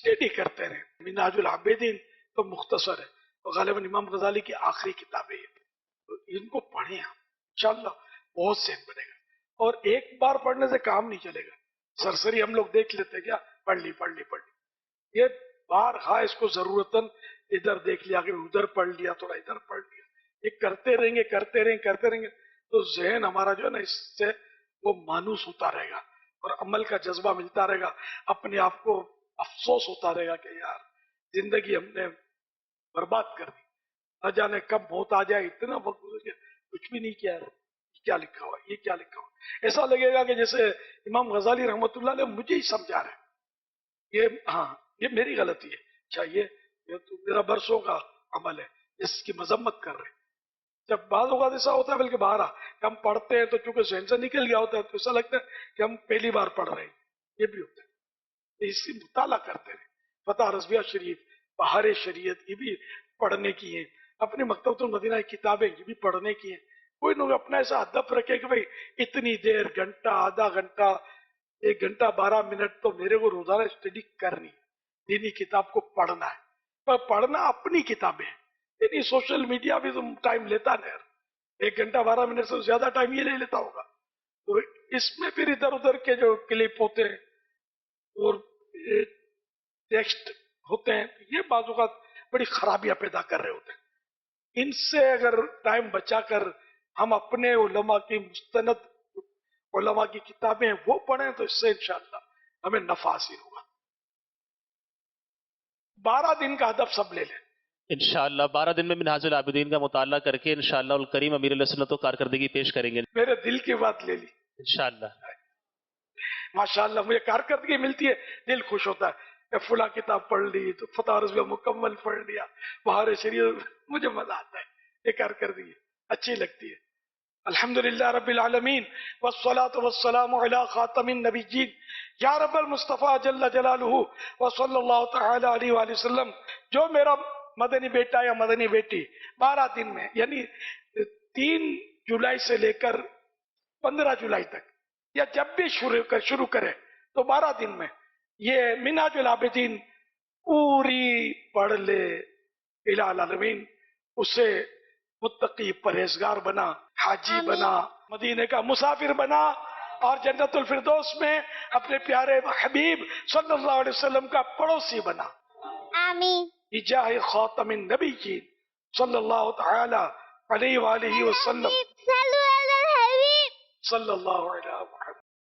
Study کرتے رہیں. منہاج العابدین تو مختصر ہے، تو غالباً امام غزالی کی آخری کتابیں ہیں، تو ان کو پڑھیں آپ، انشاءاللہ بہت ذہن بنے گا. اور ایک بار پڑھنے سے کام نہیں چلے گا. سرسری ہم لوگ دیکھ لیتے کیا، پڑھ لی، یہ بار اس کو ضرورتاً ادھر دیکھ لیا کہ ادھر پڑھ لیا، تھوڑا ادھر پڑھ لیا، یہ کرتے رہیں گے تو ذہن ہمارا جو ہے نا اس سے وہ مانوس ہوتا رہے گا اور عمل کا جذبہ ملتا رہے گا. اپنے آپ کو افسوس ہوتا رہے گا کہ یار زندگی ہم نے برباد کر دی، نہ جانے کب موت آ جائے، اتنا وقت گزر گیا کچھ بھی نہیں کیا ہے. کیا لکھا ہوا، یہ کیا لکھا ہوا. ایسا لگے گا کہ جیسے امام غزالی رحمۃ اللہ علیہ مجھے ہی سمجھا رہے ہیں. یہ میری غلطی ہے. اچھا یہ تو میرا برسوں کا عمل ہے، اس کی مذمت کر رہے ہیں. جب بعض اوقات ایسا ہوتا ہے بلکہ باہر کہ ہم پڑھتے ہیں تو چونکہ ذہن سے نکل گیا ہوتا ہے تو ایسا لگتا ہے کہ ہم پہلی بار پڑھ رہے ہیں. یہ بھی ہوتا ہے. اس کی مطالعہ کرتے رہے. فتح رضویہ شریف، بہار شریعت، یہ بھی پڑھنے کی ہیں. اپنی مکتبۃ المدینہ کی کتابیں یہ بھی پڑھنے کی ہیں. کوئی نہ اپنا ایسا ہدف رکھے کہ بھائی اتنی دیر، گھنٹہ، آدھا گھنٹہ، 1 گھنٹہ 12 منٹ تو میرے کو روزانہ اسٹڈی کرنی، دینی کتاب کو پڑھنا ہے. پر پڑھنا اپنی کتابیں ہیں، یعنی سوشل میڈیا بھی تو ٹائم لیتا نہیں. 1 گھنٹہ 12 منٹ سے زیادہ ٹائم یہ لے لیتا ہوگا. تو اس میں پھر ادھر ادھر کے جو کلپ ہوتے ہیں اور ٹیکسٹ ہوتے ہیں، یہ بعض اوقات بڑی خرابیاں پیدا کر رہے ہوتے ہیں. ان سے اگر ٹائم بچا کر ہم اپنے علماء کی مستند علماء کی کتابیں وہ پڑھیں تو اس سے انشاءاللہ ہمیں نفع حاصل ہوگا. 12 دن کا ہدف سب لے لیں انشاءاللہ. 12 دن میں منہاج العابدین کا مطالعہ کر کے انشاءاللہ الکریم امیر علیہ سنت و کارکردگی پیش کریں گے. میرے دل کی بات لے لی انشاءاللہ. ماشاءاللہ مجھے کارکردگی ملتی ہے، دل خوش ہوتا ہے کہ فلاں کتاب پڑھ لی تو فتح رضویہ مکمل پڑھ لیا، بہار شریعت، مجھے مزہ آتا ہے. یہ کارکردگی اچھی لگتی ہے. الحمدللہ رب العالمین والصلاة والسلام علی خاتم النبیین یا رب المصطفیٰ جل جلالہ وصلی اللہ تعالی علیہ وآلہ وسلم. جو میرا مدنی بیٹا یا مدنی بیٹی 12 دن میں یعنی 3 جولائی سے لے کر 15 جولائی تک یا جب بھی شروع کرے تو 12 دن میں یہ منہاج العابدین پوری پڑھ لے، الہ العالمین اسے متقی پرہیزگار بنا، حاجی بنا، مدینے کا مسافر بنا اور جنت الفردوس میں اپنے پیارے حبیب صلی اللہ علیہ وسلم کا پڑوسی بنا. آمین. بجاہ خاتم النبیین صلی اللہ تعالی علیہ وآلہ وسلم صلو علی الحبیب صلی اللہ علیہ